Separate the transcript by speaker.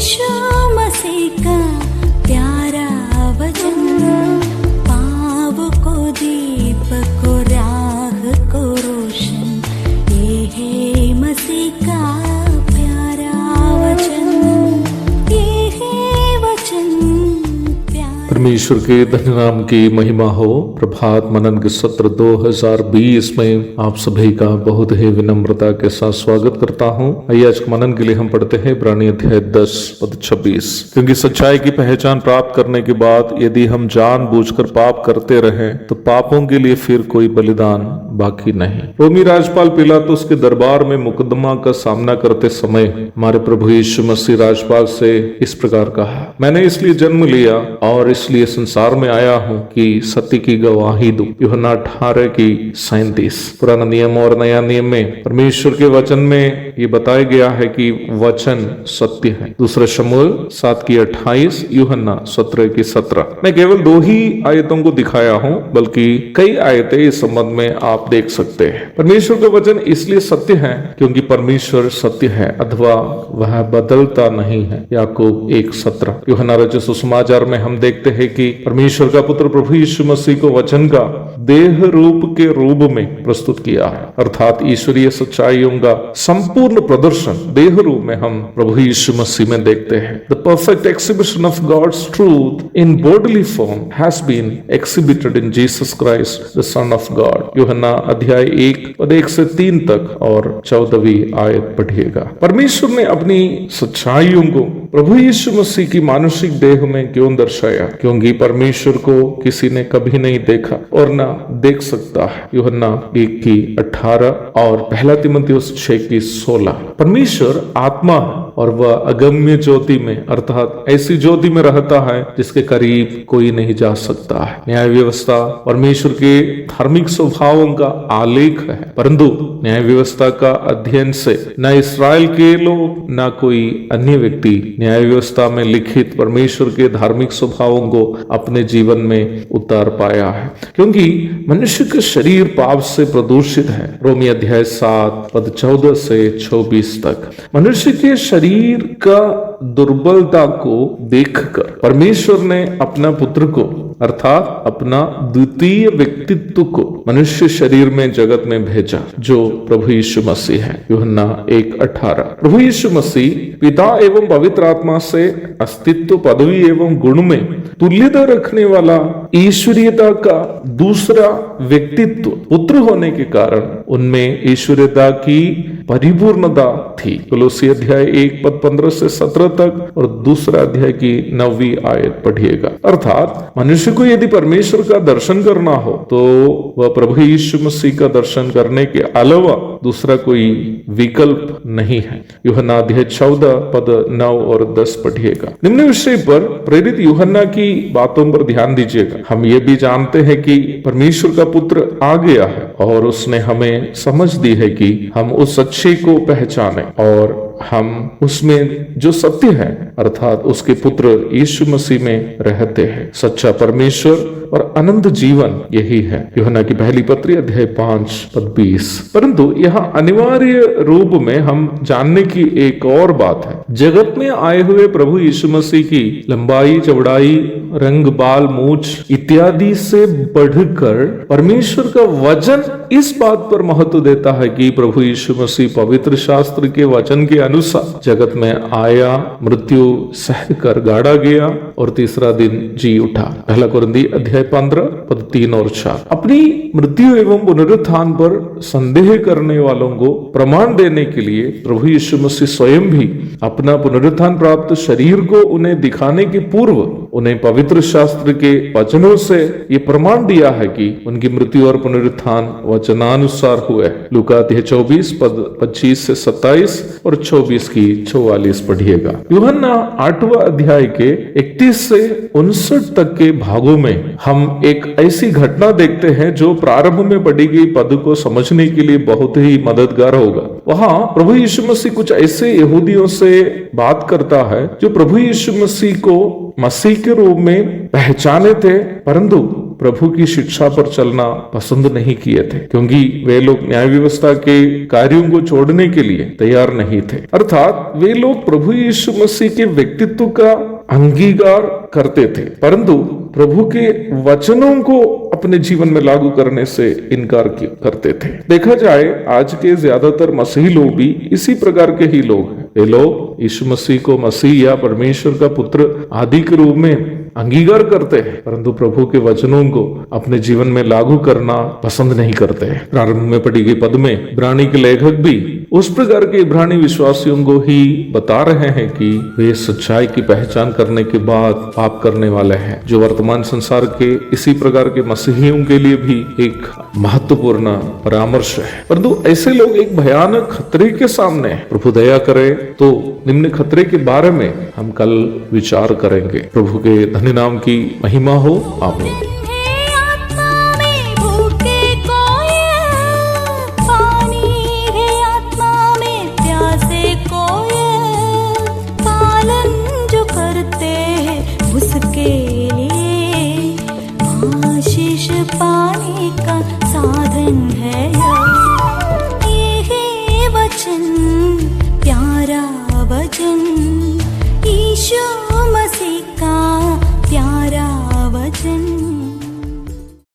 Speaker 1: यीशु मसीह का प्यारा वचन, पाँव को दीप को राह को रोशन, ये है मसीह का प्यारा वचन, ये है वचन प्यारा।
Speaker 2: परमेश्वर के धन्य नाम की महिमा हो। प्रभात मनन के सत्र 2020 में आप सभी का बहुत ही विनम्रता के साथ स्वागत करता हूं। आइए आज के मनन के लिए हम पढ़ते हैं इब्रानी अध्याय 10 पद 26। क्योंकि सच्चाई की पहचान प्राप्त करने के बाद यदि हम जानबूझकर पाप करते रहें तो पापों के लिए फिर कोई बलिदान बाकी नहीं। रोमी राजपाल पिलातुस के दरबार में मुकदमा का सामना करते समय हमारे प्रभु यीशु मसीह राजपाल से इस प्रकार कहा, मैंने इसलिए जन्म लिया और इसलिए संसार में आया हूं कि सत्य की गवाही दूं। यूहन्ना 18:37। पुराना नियम और नया नियम में परमेश्वर के वचन में ये बताया गया है कि वचन सत्य है। दूसरा शमूएल 7:28, यूहन्ना 17:17। मैं केवल 2 ही आयतों को दिखाया हूं, बल्कि कई आयतें इस संबंध में आप देख सकते हैं। परमेश्वर का वचन इसलिए सत्य है क्योंकि परमेश्वर सत्य है अथवा वह बदलता नहीं है। याकूब 1:17। यूहन्ना रचित सुसमाचार में हम देखते हैं कि परमेश्वर का पुत्र प्रभु यीशु मसीह को वचन का देह रूप के रूप में प्रस्तुत किया है, अर्थात ईश्वरीय सच्चाइयों का संपूर्ण प्रदर्शन देह रूप में हम प्रभु यीशु मसीह में देखते हैं। The perfect exhibition of God's truth in bodily form has been exhibited in Jesus Christ the son of God. यूहन्ना अध्याय 1 पद 1 से 3 तक और 14वीं आयत पढ़िएगा। परमेश्वर ने अपनी सच्चाइयों को प्रभु यीशु मसीह की मानसिक देह में क्यों दर्शाया? क्योंकि परमेश्वर को किसी ने कभी नहीं देखा और ना देख सकता है। यूहन्ना 1:18 और 1 तीमुथियुस 6:16। परमेश्वर आत्मा है और वह अगम्य ज्योति में अर्थात ऐसी ज्योति में रहता है जिसके करीब कोई नहीं जा सकता है। न्याय व्यवस्था परमेश्वर के धार्मिक स्वभावों का आलेख है, परंतु न्याय व्यवस्था का अध्ययन से न इस्राएल के लोग न कोई अन्य व्यक्ति न्याय व्यवस्था में लिखित परमेश्वर के धार्मिक स्वभावों को अपने जीवन में उतार पाया है, क्योंकि मनुष्य का शरीर पाप से प्रदूषित है। रोमी अध्याय 7 पद 14 से 26 तक। मनुष्य के शरीर का दुर्बलता को देखकर परमेश्वर ने अपना पुत्र को अर्थात अपना द्वितीय व्यक्तित्व को मनुष्य शरीर में जगत में भेजा, जो प्रभु यीशु मसीह है। यूहन्ना 1:18। प्रभु यीशु मसीह पिता एवं पवित्र आत्मा से अस्तित्व, पदवी एवं गुण में तुल्यता रखने वाला ईश्वरीयता का दूसरा व्यक्तित्व पुत्र होने के कारण उनमें ईश्वरीयता की परिपूर्णता थी। कोलोसी अध्याय 1 पद 15 से 17 तक और दूसरा अध्याय की 9वीं आयत पढ़िएगा। अर्थात मनुष्य को यदि परमेश्वर का दर्शन करना हो तो वह प्रभु यीशु मसीह का दर्शन करने के अलावा दूसरा कोई विकल्प नहीं है। यूहन्ना अध्याय 14 पद 9 और 10 पढ़िएगा। निम्न विषय पर प्रेरित यूहन्ना की बातों पर ध्यान दीजिएगा। हम ये भी जानते हैं कि परमेश्वर का पुत्र आ गया है और उसने हमें समझ दी है कि हम उस सच्चे को पहचाने और हम उसमें जो सत्य है अर्थात उसके पुत्र यीशु मसीह में रहते हैं। सच्चा परमेश्वर और अनंत जीवन यही है। यूहन्ना की पहली पत्री अध्याय 5 पद 20। परंतु यहाँ अनिवार्य रूप में हम जानने की एक और बात है। जगत में आए हुए प्रभु यीशु मसीह की लंबाई, चौड़ाई, रंग, बाल, मूछ इत्यादि से बढ़कर परमेश्वर का वचन इस बात पर महत्व देता है कि प्रभु यीशु मसीह पवित्र शास्त्र के वचन के अनुसार जगत में आया, मृत्यु सहकर गाड़ा गया और तीसरा दिन जी उठा। 1 कुरिन्थी अध्याय 15 पद 3 और 4। अपनी मृत्यु एवं पुनरुत्थान पर संदेह करने वालों को प्रमाण देने के लिए प्रभु यीशु मसीह स्वयं भी अपना पुनरुत्थान प्राप्त शरीर को उन्हें दिखाने के पूर्व उन्हें पवित्र शास्त्र के वचनों से ये प्रमाण दिया है कि उनकी मृत्यु और पुनरुत्थान वचनानुसार हुए। लूका अध्याय 24 पद 25 से 27 और 24 की 44 पढ़िएगा। यूहन्ना 8वां अध्याय के 31 से 59 तक के भागों में हम एक ऐसी घटना देखते हैं जो प्रारंभ में पढ़ी गई पद को समझने के लिए बहुत ही मददगार होगा। वहां प्रभु यीशु मसीह कुछ ऐसे यहूदियों से बात करता है जो प्रभु यीशु मसीह को मसीह के रूप में पहचाने थे, परंतु प्रभु की शिक्षा पर चलना पसंद नहीं किए थे, क्योंकि वे लोग न्याय व्यवस्था के कार्यों को छोड़ने के लिए तैयार नहीं थे। अर्थात वे लोग प्रभु यीशु मसीह के व्यक्तित्व का अंगीकार करते थे, परंतु प्रभु के वचनों को अपने जीवन में लागू करने से इनकार करते थे। देखा जाए आज के ज्यादातर मसीही लोग भी इसी प्रकार के ही लोग हैं। ये लोग यीशु मसीह को मसीह या परमेश्वर का पुत्र आदि के रूप में अंगीकार करते हैं, परंतु प्रभु के वचनों को अपने जीवन में लागू करना पसंद नहीं करते हैं। प्रारंभ में पढ़ी गई पद में इब्रानी के लेखक भी उस प्रकार के इब्रानी विश्वासियों को ही बता रहे हैं कि वे सच्चाई की पहचान करने के बाद पाप करने वाले हैं, जो वर्तमान संसार के इसी प्रकार के मसीहियों के लिए भी एक महत्वपूर्ण परामर्श है। परंतु ऐसे लोग एक भयानक खतरे के सामने हैं। प्रभु दया करे तो निम्न खतरे के बारे में हम कल विचार करेंगे। प्रभु के धन्य नाम की महिमा हो। आमीन।